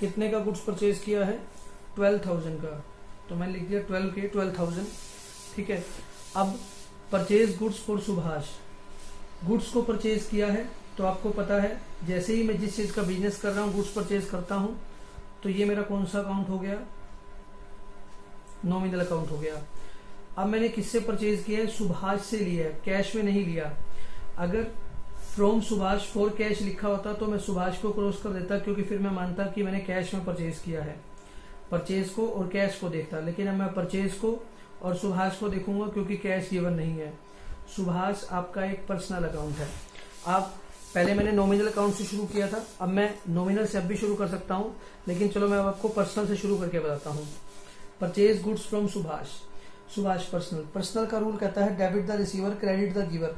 कितने का गुड्स परचेज किया है, 12,000 का। तो मैंने लिख दिया 12K, 12,000, ठीक है। अब purchase goods for Subhash, goods को परचेज किया है तो आपको पता है जैसे ही मैं जिस चीज का बिजनेस कर रहा हूं गुड्स परचेज करता हूं तो ये मेरा कौन सा अकाउंट हो गया, नॉमिनल अकाउंट हो गया। अब मैंने किससे परचेज किया है, सुभाष से लिया है, कैश में नहीं लिया। अगर फ्रॉम सुभाष फॉर कैश लिखा होता तो मैं सुभाष को क्रॉस कर देता, क्योंकि फिर मैं मानता कि मैंने कैश में परचेज किया है, परचेज को और कैश को देखता। लेकिन अब मैं परचेज को और सुभाष को देखूंगा क्योंकि कैश गिवन नहीं है। सुभाष आपका एक पर्सनल अकाउंट है। आप पहले मैंने नॉमिनल अकाउंट से शुरू किया था, अब मैं नॉमिनल से अब भी शुरू कर सकता हूं, लेकिन चलो मैं अब आपको पर्सनल से शुरू करके बताता हूं। Purchase goods from Subhash, Subhash personal. Personal का रूल कहता है debit the receiver credit the giver.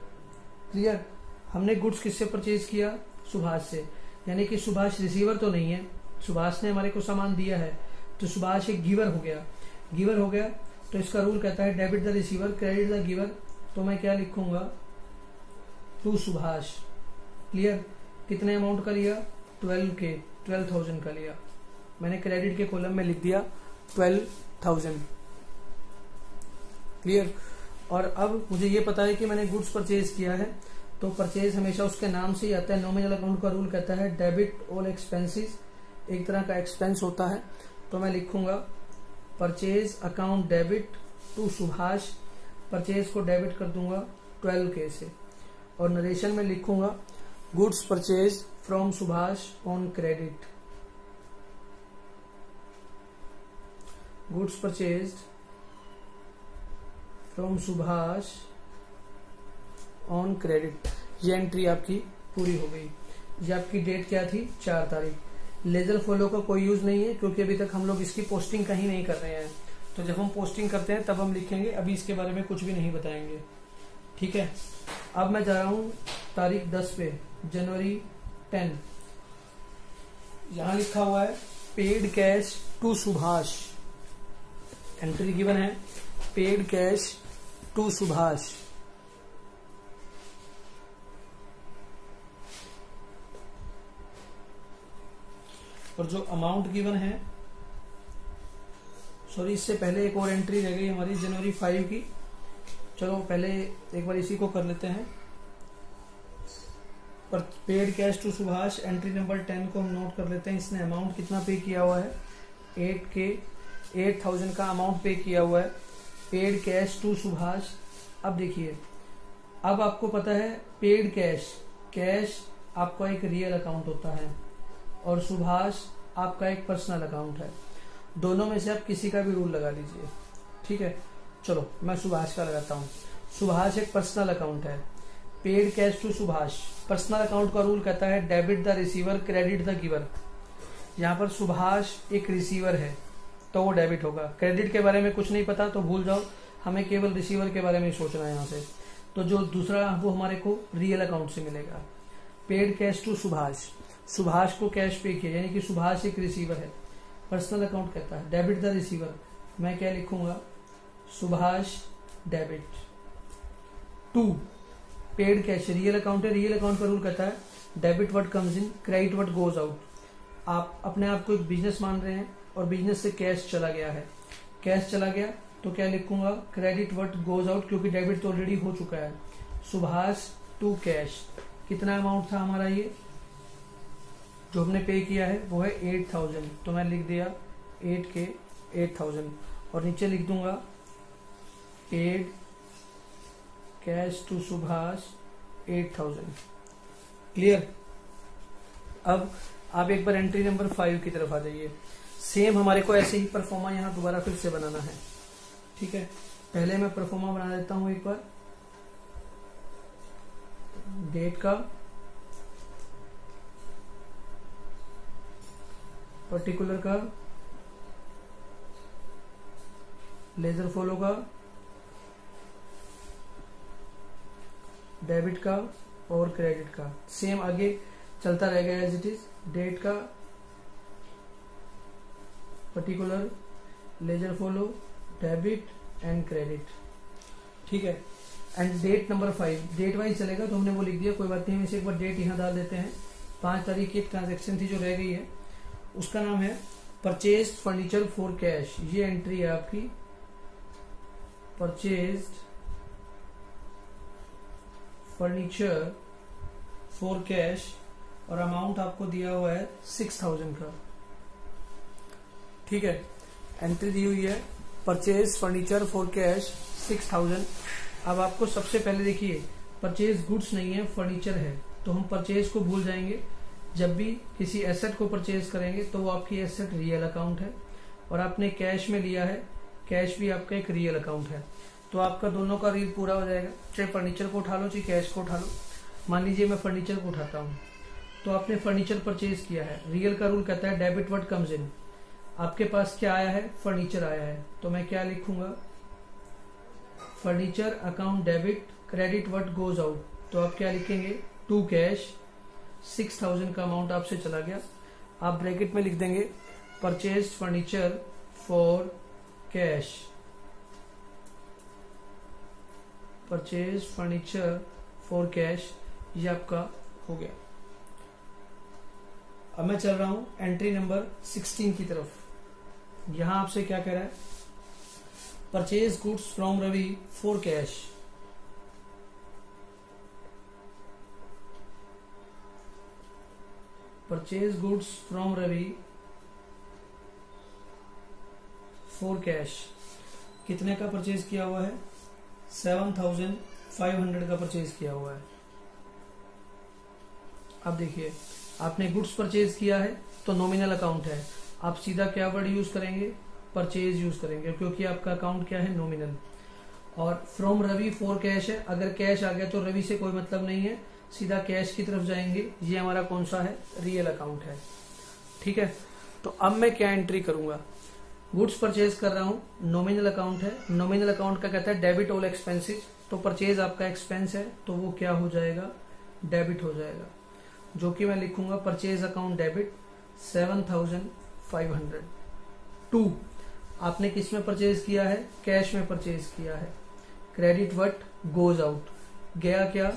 Clear. हमने गुड्स किससे परचेज किया, सुभाष से, यानी कि सुभाष रिसीवर तो नहीं है, सुभाष ने हमारे को सामान दिया है तो सुभाष एक गिवर हो गया, गिवर हो गया। तो इसका रूल कहता है debit the receiver credit the giver. तो मैं क्या लिखूंगा, टू सुभाष। क्लियर। कितने अमाउंट का लिया, 12K, 12,000 का लिया। मैंने क्रेडिट के कॉलम में लिख दिया 12,000। क्लियर। और अब मुझे ये पता है कि मैंने गुड्स परचेज किया है तो परचेज हमेशा उसके नाम से ही आता है। नॉमिनल अकाउंट का रूल कहता है डेबिट ऑल एक्सपेंसेस, एक तरह का एक्सपेंस होता है। तो मैं लिखूंगा purchase account debit to Subhash, purchase को डेबिट कर दूंगा 12K से। और नरेशन में लिखूंगा goods purchase from Subhash on credit, goods purchased from Subhash on credit. ये एंट्री आपकी पूरी हो गई। ये आपकी डेट क्या थी, 4 तारीख। लेजर फॉलो का कोई यूज नहीं है क्योंकि अभी तक हम लोग इसकी पोस्टिंग कहीं नहीं कर रहे हैं, तो जब हम पोस्टिंग करते हैं तब हम लिखेंगे, अभी इसके बारे में कुछ भी नहीं बताएंगे। ठीक है। अब मैं जा रहा हूं तारीख 10 पे, जनवरी 10। यहां लिखा हुआ है paid cash to Subhash, entry given है पेड कैश टू सुभाष। और जो अमाउंट गिवन है, सॉरी इससे पहले एक और एंट्री रह गई हमारी जनवरी 5 की। चलो पहले एक बार इसी को कर लेते हैं। पर paid cash to Subhash, entry number 10 को हम नोट कर लेते हैं। इसने अमाउंट कितना पे किया हुआ है, 8,000 का अमाउंट पे किया हुआ है, पेड कैश टू सुभाष। अब देखिए, अब आपको पता है पेड कैश आपका एक रियल अकाउंट होता है और सुभाष आपका एक पर्सनल अकाउंट है। दोनों में से आप किसी का भी रूल लगा लीजिए, ठीक है। चलो मैं सुभाष का लगाता हूँ। सुभाष एक पर्सनल अकाउंट है, paid cash to Subhash. Personal account का रूल कहता है debit the receiver credit the giver. यहाँ पर सुभाष एक रिसीवर है तो वो डेबिट होगा। क्रेडिट के बारे में कुछ नहीं पता तो भूल जाओ, हमें केवल रिसीवर के बारे में सोचना है यहाँ से। तो जो दूसरा वो हमारे को रियल अकाउंट से मिलेगा। पेड कैश टू सुभाष को कैश पे किया, यानी कि सुभाष एक रिसीवर है। पर्सनल अकाउंट कहता है डेबिट द रिसीवर, मैं क्या लिखूंगा, Subhash debit to paid cash real account है। रियल अकाउंट का रूल कहता है debit what comes in credit what goes out. आप अपने आप को एक बिजनेस मान रहे हैं और बिजनेस से कैश चला गया है, कैश चला गया तो क्या लिखूंगा, क्रेडिट व्हाट गोज आउट, क्योंकि डेबिट तो ऑलरेडी हो चुका है। सुभाष टू कैश, कितना अमाउंट था हमारा, ये जो हमने पे किया है वो है 8,000, तो मैं लिख दिया 8,000 और नीचे लिख दूंगा paid cash to Subhash 8,000। Clear. अब आप एक बार एंट्री नंबर 5 की तरफ आ जाइए। सेम हमारे को ऐसे ही परफॉर्मा यहाँ दोबारा फिर से बनाना है, ठीक है। पहले मैं परफॉर्मा बना देता हूं एक बार, डेट का, पर्टिकुलर का, लेजर फॉलो का, डेबिट का और क्रेडिट का। सेम आगे चलता रहेगा एज इट इज। डेट का, particular, ledger folio, debit and credit, ठीक है। And date number 5 date wise चलेगा तो हमने वो लिख दिया, कोई बात नहीं। हम इसे एक बार डेट यहां डाल देते हैं। 5 तारीख की ट्रांजेक्शन थी जो रह गई है, उसका नाम है परचेज फर्नीचर फॉर कैश। ये एंट्री है आपकी, परचेज फर्नीचर फॉर कैश और अमाउंट आपको दिया हुआ है 6,000 का, ठीक है। एंट्री दी हुई है परचेज फर्नीचर फॉर कैश 6,000। अब आपको सबसे पहले देखिए, परचेज गुड्स नहीं है, फर्नीचर है, तो हम परचेज को भूल जाएंगे। जब भी किसी एसेट को परचेज करेंगे तो वो आपकी एसेट रियल अकाउंट है और आपने कैश में लिया है, कैश भी आपका एक रियल अकाउंट है, तो आपका दोनों का रील पूरा हो जाएगा। चाहे फर्नीचर को उठा लो चाहे कैश को उठा लो। मान लीजिए मैं फर्नीचर को उठाता हूँ, तो आपने फर्नीचर परचेज किया है। रियल का रूल कहता है डेबिट व्हाट कम्स इन। आपके पास क्या आया है, फर्नीचर आया है, तो मैं क्या लिखूंगा, furniture account debit credit what goes out. तो आप क्या लिखेंगे, टू कैश 6,000 का अमाउंट आपसे चला गया। आप ब्रैकेट में लिख देंगे purchase furniture for cash, purchase furniture for cash, ये आपका हो गया। अब मैं चल रहा हूं एंट्री नंबर 16 की तरफ। यहां आपसे क्या कह रहा है, purchase goods from Ravi for cash. Purchase goods from Ravi for cash. कितने का परचेज किया हुआ है, 7,500 का परचेज किया हुआ है। अब देखिए, आपने गुड्स परचेज किया है तो नॉमिनल अकाउंट है, आप सीधा क्या वर्ड यूज करेंगे, परचेज यूज करेंगे, क्योंकि आपका अकाउंट क्या है, नॉमिनल। और फ्रॉम रवि फॉर कैश है, अगर कैश आ गया तो रवि से कोई मतलब नहीं है, सीधा कैश की तरफ जाएंगे। ये हमारा कौन सा है, रियल अकाउंट है, ठीक है। तो अब मैं क्या एंट्री करूंगा, गुड्स परचेज कर रहा हूं, नॉमिनल अकाउंट है। नॉमिनल अकाउंट का कहता है डेबिट ऑल एक्सपेंसेस, तो परचेज आपका एक्सपेंस है तो वो क्या हो जाएगा, डेबिट हो जाएगा, जो कि मैं लिखूंगा परचेज अकाउंट डेबिट 7,500 टू। आपने किस में परचेज किया है, कैश में परचेज किया है। क्रेडिट व्हाट गोज आउट, गया क्या,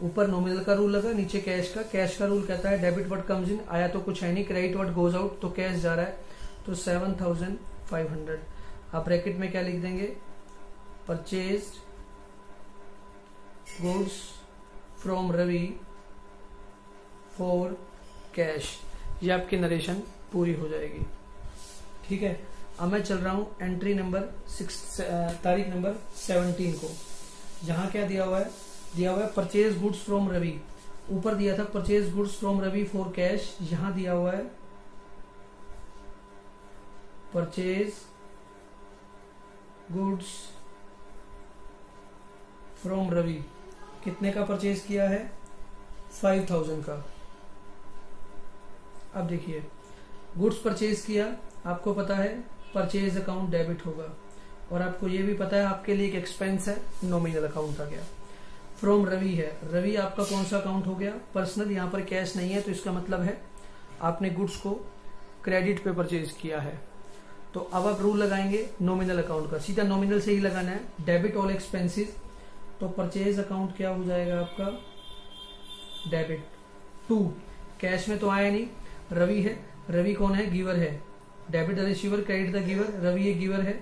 ऊपर नॉमिनल का रूल लगा, नीचे कैश का। कैश का रूल कहता है डेबिट व्हाट कम्स इन, आया तो कुछ है नहीं, क्रेडिट व्हाट गोज आउट, तो कैश जा रहा है, तो 7500। आप ब्रैकेट में क्या लिख देंगे, purchase goods from Ravi for cash. ये आपकी नरेशन पूरी हो जाएगी। ठीक है, अब मैं चल रहा हूं एंट्री नंबर 6, तारीख नंबर 17 को। जहां क्या दिया हुआ है, दिया हुआ है परचेज गुड्स फ्रॉम रवि। ऊपर दिया था purchase goods from Ravi for cash, यहां दिया हुआ है परचेज गुड्स फ्रॉम रवि। कितने का परचेज किया है, 5000 का। अब देखिए, गुड्स परचेज किया, आपको पता है परचेज अकाउंट डेबिट होगा, और आपको ये भी पता है आपके लिए एक एक्सपेंस है, नॉमिनल अकाउंट आ गया। फ्रॉम रवि है, रवि आपका कौन सा अकाउंट हो गया, पर्सनल। यहां पर कैश नहीं है, तो इसका मतलब है आपने गुड्स को क्रेडिट पे परचेज किया है। तो अब आप रूल लगाएंगे नॉमिनल अकाउंट का, सीधा नॉमिनल से ही लगाना है, डेबिट ऑल एक्सपेंसेस। तो परचेज अकाउंट क्या हो जाएगा आपका, डेबिट टू। कैश में तो आया नहीं, रवि है, रवि कौन है, गिवर है, debit the receiver, credit the giver, Ravi ये गिवर है,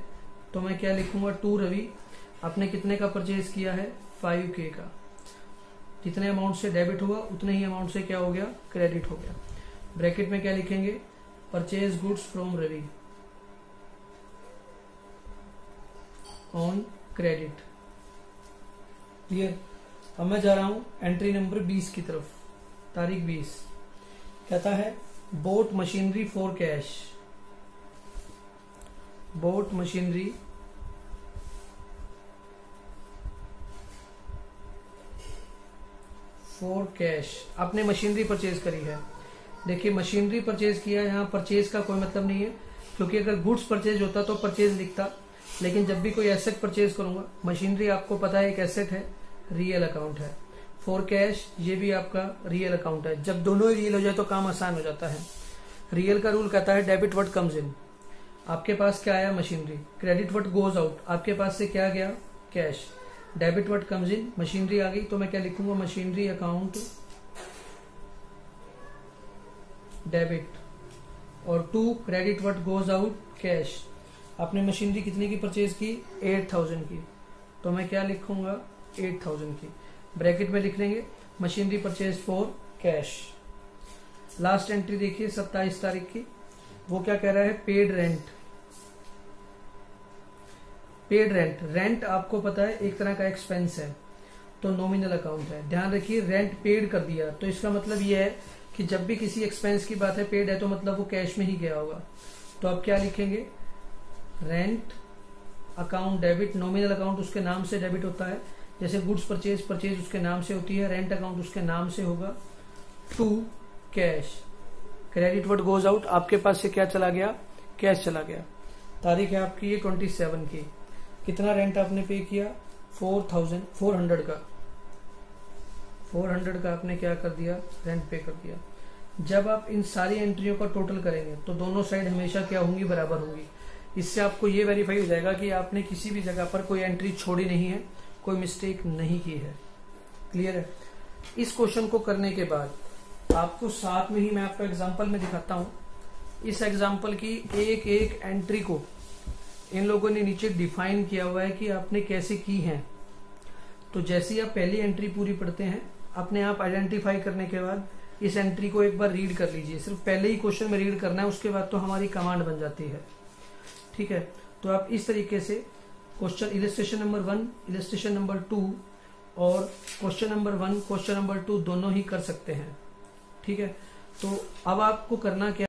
तो मैं क्या लिखूंगा, टू रवि। आपने कितने का परचेज किया है, 5K का। जितने अमाउंट से डेबिट हुआ उतने ही अमाउंट से क्या हो गया, क्रेडिट हो गया। ब्रैकेट में क्या लिखेंगे, purchase goods from Ravi on credit. Clear. अब मैं जा रहा हूं एंट्री नंबर 20 की तरफ, तारीख 20। कहता है boat machinery for cash, boat machinery for cash. आपने मशीनरी परचेज करी है। देखिए, मशीनरी परचेज किया है, यहाँ परचेज का कोई मतलब नहीं है, क्योंकि अगर गुड्स परचेज होता तो परचेज लिखता, लेकिन जब भी कोई एसेट परचेज करूंगा, मशीनरी आपको पता है एक एसेट है, रियल अकाउंट है। फॉर कैश ये भी आपका रियल अकाउंट है। जब दोनों ही रियल हो जाए तो काम आसान हो जाता है। रियल का रूल कहता है डेबिट व्हाट कम्स इन। आपके पास क्या आया, machinery. Credit what goes out, आपके पास से क्या गया, cash. Debit what comes in, machinery आ गई, तो मैं क्या लिखूंगा, मशीनरी अकाउंट डेबिट। और to credit what goes out cash. आपने मशीनरी कितने की परचेज की, 8000 की, तो मैं क्या लिखूंगा, 8000 की। ब्रैकेट में लिख लेंगे machinery purchase for cash. Last entry देखिए 27 तारीख की, वो क्या कह रहा है, paid rent. Paid rent, rent आपको पता है एक तरह का एक्सपेंस है, तो नॉमिनल अकाउंट है। ध्यान रखिए, रेंट पेड कर दिया, तो इसका मतलब ये है कि जब भी किसी एक्सपेंस की बात है, पेड है, तो मतलब वो कैश में ही गया होगा। तो आप क्या लिखेंगे, rent account debit. Nominal account उसके नाम से डेबिट होता है, जैसे गुड्स परचेज, परचेज उसके नाम से होती है, रेंट अकाउंट उसके नाम से होगा। To cash, credit what goes out, आपके पास से क्या चला गया, कैश चला गया। तारीख है आपकी ये 27 की। कितना रेंट आपने पे किया, 400 का, 400 का आपने क्या कर दिया, रेंट पे कर दिया। जब आप इन सारी एंट्रियों का टोटल करेंगे तो दोनों साइड हमेशा क्या होंगी, बराबर होंगी। इससे आपको ये वेरीफाई हो जाएगा कि आपने किसी भी जगह पर कोई एंट्री छोड़ी नहीं है, कोई मिस्टेक नहीं की है। क्लियर है। इस क्वेश्चन को करने के बाद आपको साथ में ही मैं आपको एग्जांपल में दिखाता हूं। इस एग्जांपल की एक एक एंट्री को इन लोगों ने नीचे डिफाइन किया हुआ है कि आपने कैसे की है। तो जैसे ही आप पहली एंट्री पूरी पढ़ते हैं, अपने आप आइडेंटिफाई करने के बाद इस एंट्री को एक बार रीड कर लीजिए। सिर्फ पहले ही क्वेश्चन में रीड करना है, उसके बाद तो हमारी कमांड बन जाती है। ठीक है, तो आप इस तरीके से question illustration number 1, illustration number 2 और क्वेश्चन नंबर 1, क्वेश्चन नंबर 2 दोनों ही कर सकते हैं। ठीक है, तो अब आपको करना क्या